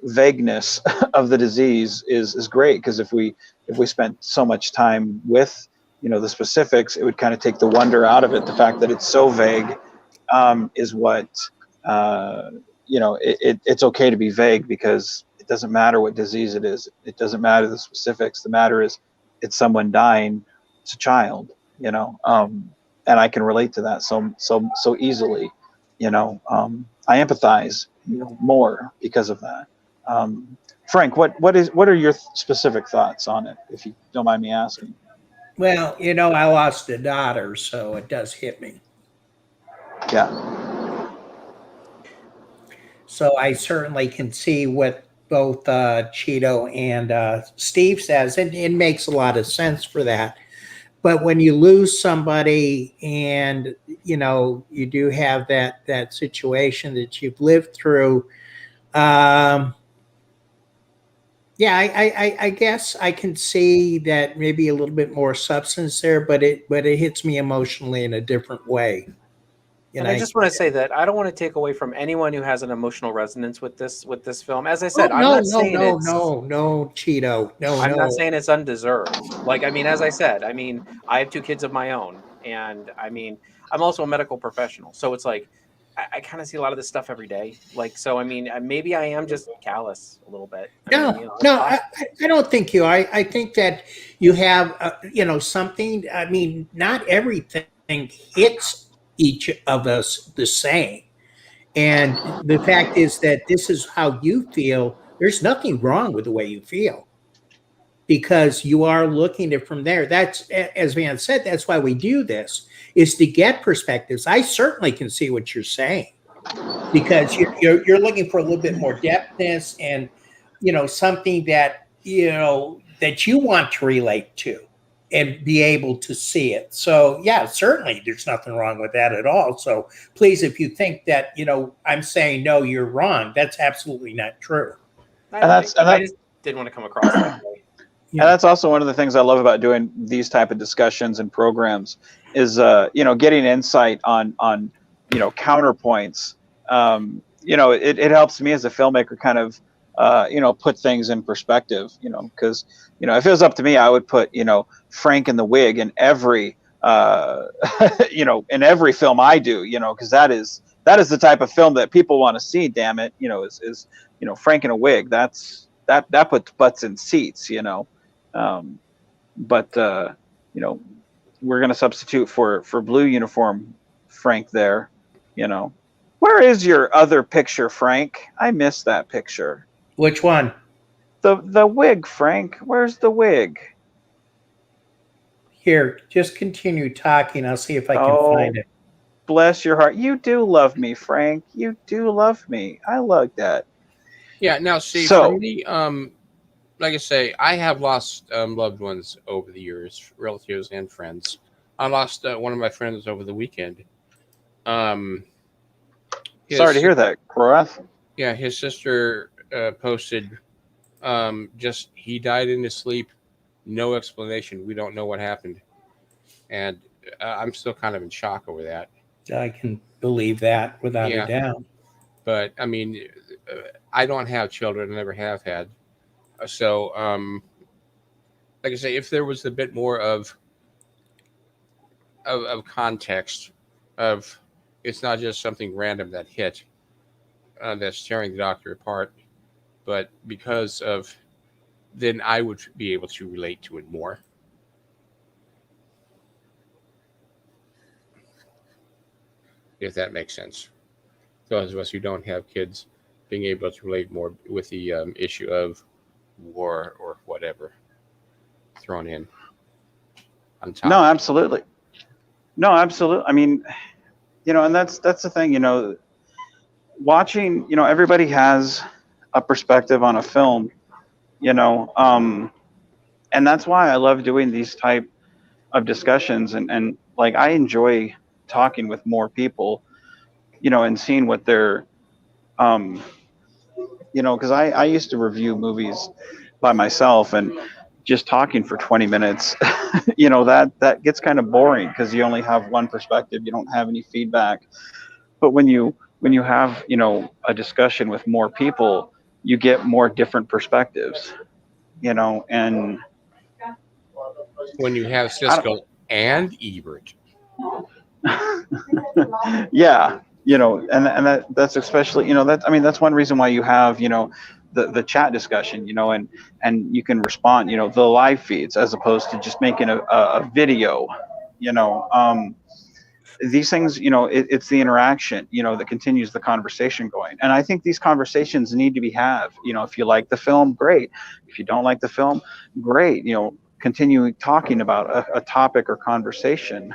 vagueness of the disease is great, because if we spent so much time with the specifics, it would kind of take the wonder out of it. The fact that it's so vague is what it's okay to be vague, because it doesn't matter what disease it is. It doesn't matter the specifics. The matter is it's someone dying. It's a child, and I can relate to that so easily. I empathize more because of that. Frank, what are your specific thoughts on it, if you don't mind me asking? Well, I lost a daughter, so it does hit me. Yeah. So I certainly can see what both Cheeto and Steve says, and it makes a lot of sense for that. But when you lose somebody, and you do have that situation that you've lived through, yeah, I guess I can see that maybe a little bit more substance there, but it hits me emotionally in a different way. And I just want to say that I don't want to take away from anyone who has an emotional resonance with this film. As I said, I'm not saying it's no, Cheeto, I'm not saying it's undeserved. Like, I mean, as I said, I mean, I have 2 kids of my own, and I mean, I'm also a medical professional, so it's like I kind of see a lot of this stuff every day. Like, so I mean, maybe I am just callous a little bit. I mean, I don't think you. I think that you have something. I mean, not everything hits each of us the same. And the fact is that this is how you feel. There's nothing wrong with the way you feel, because you are looking at it from there. That's, as Van said, that's why we do this, is to get perspectives. I certainly can see what you're saying, because you're looking for a little bit more depthness, and something that that you want to relate to and be able to see it. So yeah, certainly there's nothing wrong with that at all. So please, if you think that I'm saying no, you're wrong, that's absolutely not true. I just didn't want to come across that way. And that's also one of the things I love about doing these type of discussions and programs is getting insight on counterpoints. It helps me as a filmmaker kind of put things in perspective, because if it was up to me, I would put Frank in the wig in every in every film I do, because that is the type of film that people want to see. Damn it, is Frank in a wig. That puts butts in seats, but we're going to substitute for blue uniform Frank there. Where is your other picture, Frank? I missed that picture. Which one? The wig, Frank. Where's the wig? Here, just continue talking. I'll see if I can find it. Bless your heart. You do love me, Frank. You do love me. I like that. Yeah. Now, see, for me, like I say, I have lost loved ones over the years, relatives and friends. I lost one of my friends over the weekend. Sorry to hear that, Croath. Yeah, his sister posted, just he died in his sleep, no explanation. We don't know what happened, and I'm still kind of in shock over that. I can believe that without a doubt. But I mean, I don't have children, I never have had. So, like I say, if there was a bit more of context, of it's not just something random that hit, that's tearing the doctor apart, but because of, then I would be able to relate to it more. If that makes sense. Those of us who don't have kids, being able to relate more with the issue of war or whatever thrown in on top. No, absolutely. I mean, and that's the thing, watching, everybody has a perspective on a film, and that's why I love doing these type of discussions, and like I enjoy talking with more people, and seeing what they're because I used to review movies by myself, and just talking for 20 minutes, that gets kind of boring, because you only have one perspective, you don't have any feedback. But when you have a discussion with more people, you get more different perspectives, and when you have Siskel and Ebert. Yeah, you know, and that's especially, you know, that, I mean, that's one reason why you have, you know, the chat discussion, you know, and you can respond, you know, the live feeds as opposed to just making a video, you know. These things, you know, it's the interaction, you know, that continues the conversation going. And I think these conversations need to be had. You know, if you like the film, great. If you don't like the film, great. You know, continue talking about a topic or conversation,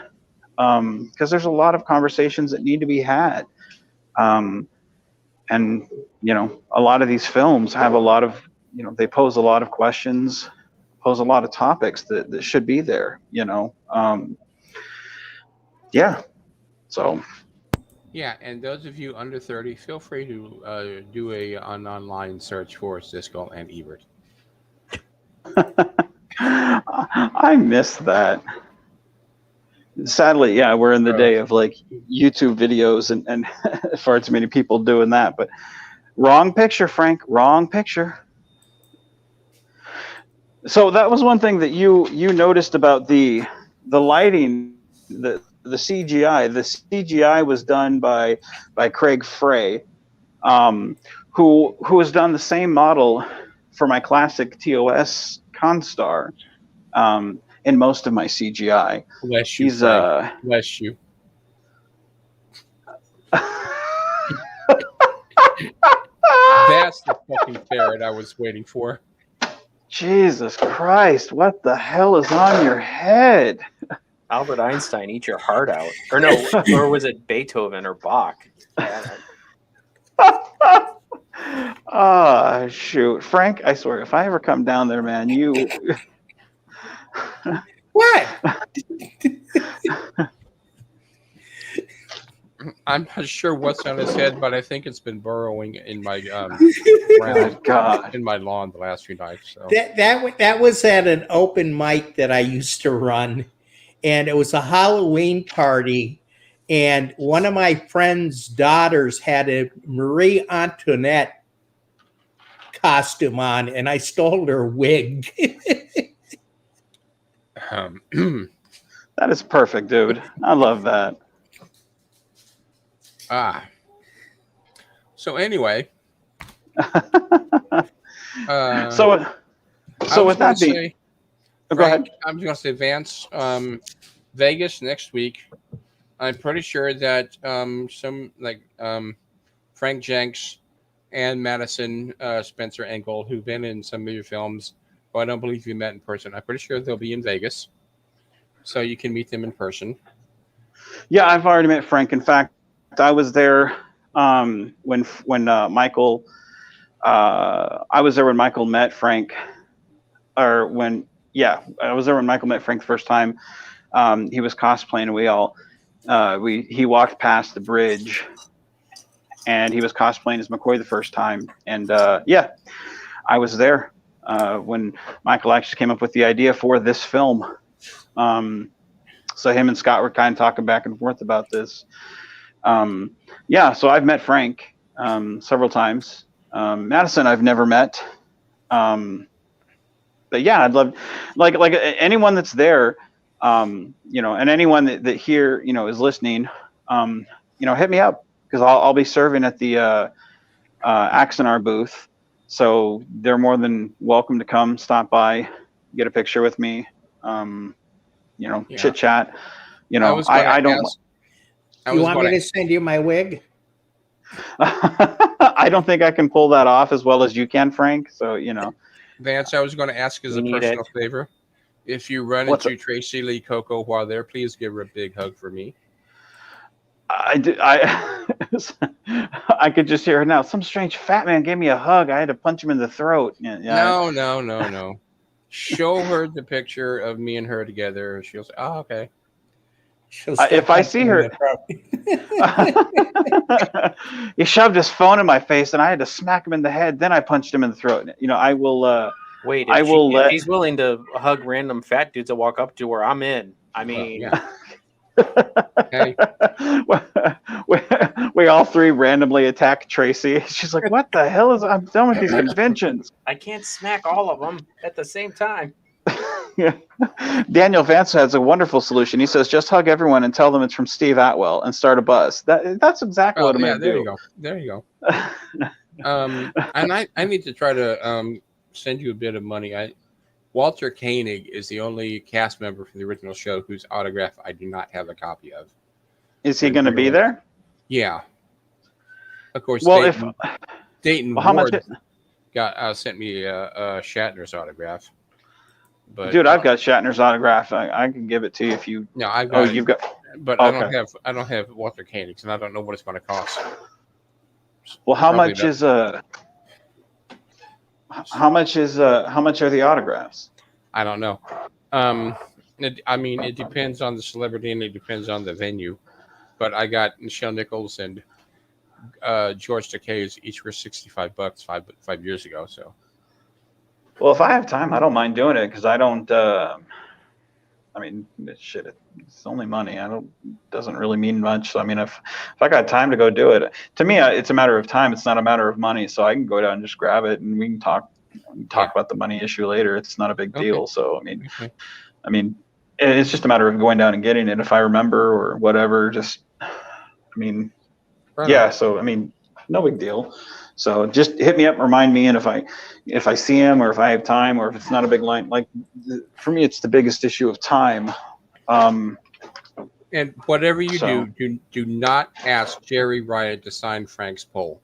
because there's a lot of conversations that need to be had. And you know, a lot of these films have a lot of, you know, they pose a lot of questions, pose a lot of topics that should be there, you know. Yeah. So. Yeah, and those of you under 30, feel free to do an online search for Siskel and Ebert. I miss that. Sadly, yeah, we're in the day of like YouTube videos and far too many people doing that. But wrong picture, Frank. Wrong picture. So that was one thing that you noticed about the lighting, the CGI. The CGI was done by Craig Frey, who has done the same model for my classic TOS Constar, in most of my CGI. Bless you, Frank. Bless you. That's the fucking ferret I was waiting for. Jesus Christ, what the hell is on your head? Albert Einstein, eat your heart out. Or no, or was it Beethoven or Bach? Oh, shoot. Frank, I swear, if I ever come down there, man, you... What? I'm not sure what's on his head, but I think it's been burrowing in my God. in my lawn the last few nights. So. That was at an open mic that I used to run, and it was a Halloween party, and one of my friend's daughters had a Marie Antoinette costume on, and I stole her wig. That is perfect, dude. I love that. So anyway. So with that being, go ahead. I'm just going to say Vance, Vegas next week. I'm pretty sure that some like Frank Jenks and Madison Spencer Engel, who've been in some of your films, but I don't believe you met in person. I'm pretty sure they'll be in Vegas, so you can meet them in person. Yeah, I've already met Frank. In fact, I was there when Michael. I was there when Michael met Frank, or when I was there when Michael met Frank the first time. He was cosplaying, and we all he walked past the bridge, and he was cosplaying as McCoy the first time, and I was there when Michael actually came up with the idea for this film. So him and Scott were kind of talking back and forth about this. So I've met Frank several times. Madison I've never met. But yeah, I'd love like anyone that's there, and anyone that here, is listening, hit me up, because I'll be serving at the Axonar booth. So they're more than welcome to come, stop by, get a picture with me, chit chat. I don't. You want me to send you my wig? I don't think I can pull that off as well as you can, Frank. So, Vance, I was going to ask as a personal favor, if you run into Tracy Lee Coco while there, please give her a big hug for me. I could just hear her now. Some strange fat man gave me a hug. I had to punch him in the throat. No. Show her the picture of me and her together. She'll say, "Oh, okay." If I see her, he shoved his phone in my face, and I had to smack him in the head. Then I punched him in the throat. I will. Wait, if he's willing to hug random fat dudes that walk up to her, I'm in. I mean, Hey. we all three randomly attack Tracy. She's like, "What the hell is? I'm done with these conventions. I can't smack all of them at the same time." Daniel Vance has a wonderful solution. He says, just hug everyone and tell them it's from Steve Atwell and start a buzz. That's exactly what I'm going to do. You go. There you go. And I need to try to send you a bit of money. Walter Koenig is the only cast member from the original show whose autograph I do not have a copy of. Is he going to be there? Yeah. Of course. Well, Dayton how much got sent me Shatner's autograph. But, dude, I've got Shatner's autograph. I can give it to you if you. No, I've got. You've got. But okay. I don't have Walter Koenig's, and I don't know what it's going to cost. Well, how much are the autographs? I don't know. It depends on the celebrity and it depends on the venue. But I got Nichelle Nichols and George Takei's each were $65 five years ago. So. Well, if I have time, I don't mind doing it because I don't. Shit, it's only money. Doesn't really mean much. So if I got time to go do it, to me, it's a matter of time. It's not a matter of money. So I can go down and just grab it, and we can talk about the money issue later. It's not a big deal. So it's just a matter of going down and getting it if I remember or whatever. No big deal. So just hit me up, remind me, and if I see him or if I have time or if it's not a big line, for me, it's the biggest issue of time. And whatever you do not ask Jerry Riot to sign Frank's poll.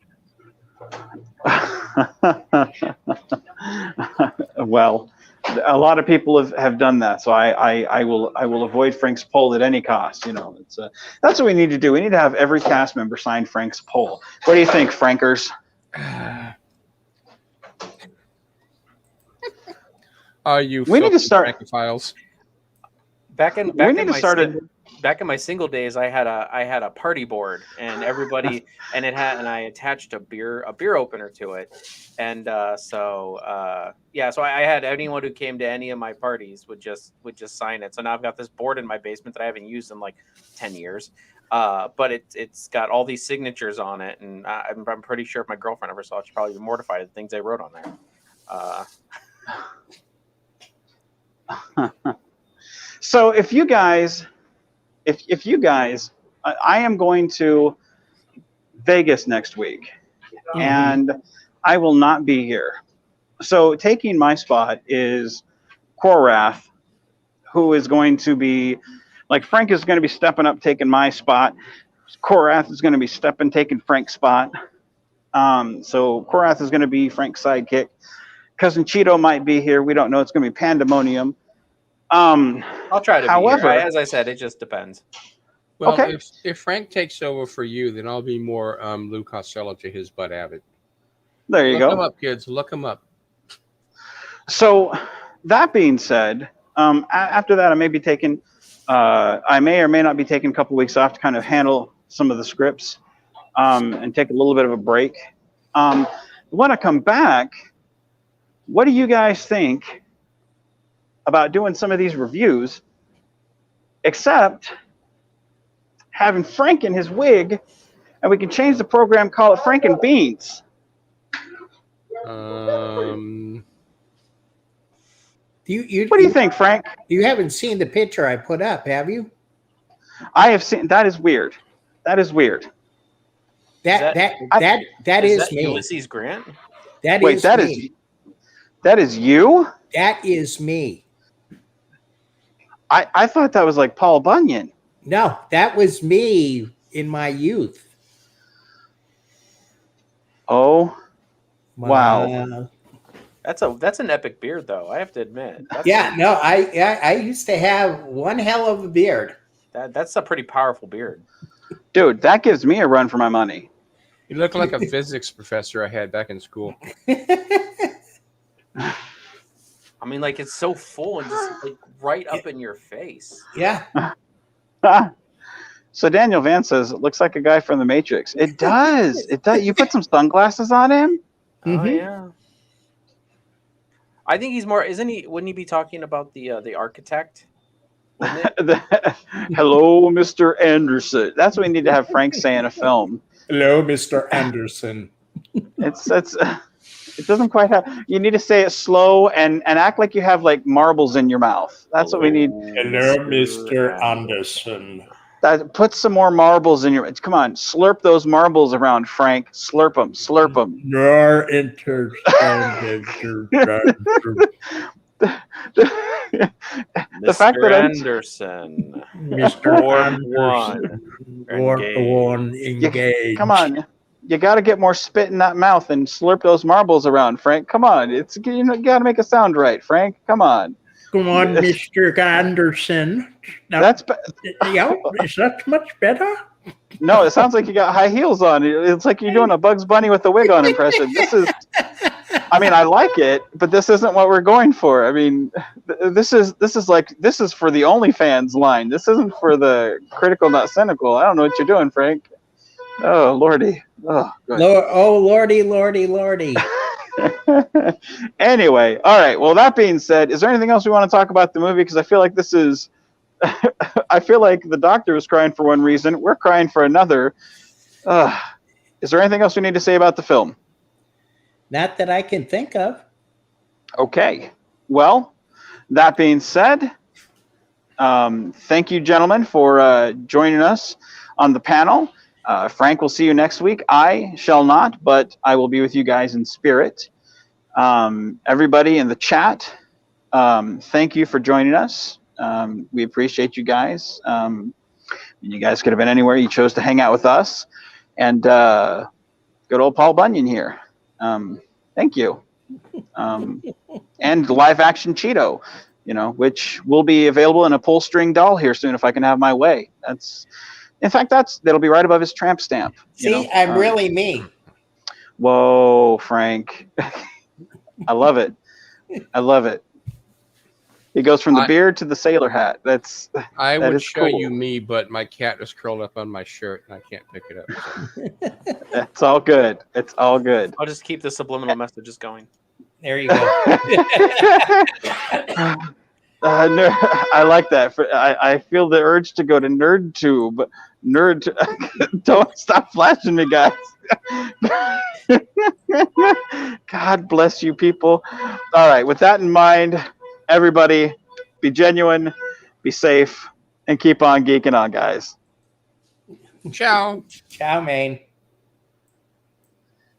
Well, a lot of people have done that, so I will avoid Frank's poll at any cost. That's what we need to do. We need to have every cast member sign Frank's poll. What do you think, Frankers? Are you? We need to start files. Back in my single days, I had a party board, and everybody, and I attached a beer opener to it, and so I had anyone who came to any of my parties would just sign it. So now I've got this board in my basement that I haven't used in like 10 years. But it's got all these signatures on it, and I'm pretty sure if my girlfriend ever saw it, she'd probably be mortified at the things I wrote on there. So if you guys, I am going to Vegas next week, and I will not be here. So taking my spot is Korath, who is going to be. Frank is going to be stepping up, taking my spot. Korath is going to be taking Frank's spot. So Korath is going to be Frank's sidekick. Cousin Cheeto might be here. We don't know. It's going to be pandemonium. I'll try to. However, be here. As I said, it just depends. Well, okay. If Frank takes over for you, then I'll be more Lou Costello to his Bud Abbott. There you go. Look him up, kids. Look him up. So that being said, after that, I may be taking. I may or may not be taking a couple weeks off to kind of handle some of the scripts and take a little bit of a break. When I come back, what do you guys think about doing some of these reviews, except having Frank in his wig, and we can change the program, call it Frank and Beans? What do you think, Frank? You haven't seen the picture I put up, have you? I have seen. That is weird. That is weird. That is me. Ulysses Grant? That is you? That is me. I thought that was like Paul Bunyan. No, that was me in my youth. Oh, wow. That's an epic beard, though. I have to admit. I used to have one hell of a beard. That's a pretty powerful beard, dude. That gives me a run for my money. You look like a physics professor I had back in school. I mean, it's so full and just right up in your face. Yeah. So Daniel Vance says it looks like a guy from The Matrix. It does. It does. You put some sunglasses on him. Oh yeah. I think he's more, isn't he? Wouldn't he be talking about the architect? Hello, Mr. Anderson. That's what we need to have Frank say in a film. Hello, Mr. Anderson. It's It doesn't quite have. You need to say it slow and act like you have like marbles in your mouth. That's what we need. Hello, Mr. Anderson. Put some more marbles in your. Come on, slurp those marbles around, Frank. Slurp them, slurp them. You're interested. The fact that Anderson, Mr. Warp Anderson, One, Warp engage. One, engage. Come on, you got to get more spit in that mouth and slurp those marbles around, Frank. Come on, you got to make it sound right, Frank. Come on. Come on, Mr. Anderson. Now, That's yeah, is that much better? No, it sounds like you got high heels on. It's like you're doing a Bugs Bunny with the wig on impression. This is, I mean, I like it, but this isn't what we're going for. I mean, this is for the OnlyFans line. This isn't for the critical, not cynical. I don't know what you're doing, Frank. Oh, Lordy. Oh, good. Lordy, Lordy, Lordy. Anyway, all right. Well, that being said, is there anything else we want to talk about the movie? Because I feel like this is, I feel like the doctor was crying for one reason. We're crying for another. Is there anything else we need to say about the film? Not that I can think of. Okay. Well, that being said, thank you, gentlemen, for joining us on the panel. Frank will see you next week. I shall not, but I will be with you guys in spirit. Everybody in the chat, thank you for joining us. We appreciate you guys. You guys could have been anywhere. You chose to hang out with us. And good old Paul Bunyan here. Thank you. And live action Cheeto, which will be available in a pull string doll here soon if I can have my way. That'll be right above his tramp stamp. See, I'm really me. Whoa, Frank. I love it. I love it. It goes from the beard to the sailor hat. I that would is show cool. you me, but my cat is curled up on my shirt and I can't pick it up. So. It's all good. It's all good. I'll just keep the subliminal messages going. There you go. I like that. I feel the urge to go to NerdTube. Don't stop flashing me, guys. God bless you people. All right, with that in mind, everybody be genuine, be safe, and keep on geeking on, guys. Ciao. Ciao, man.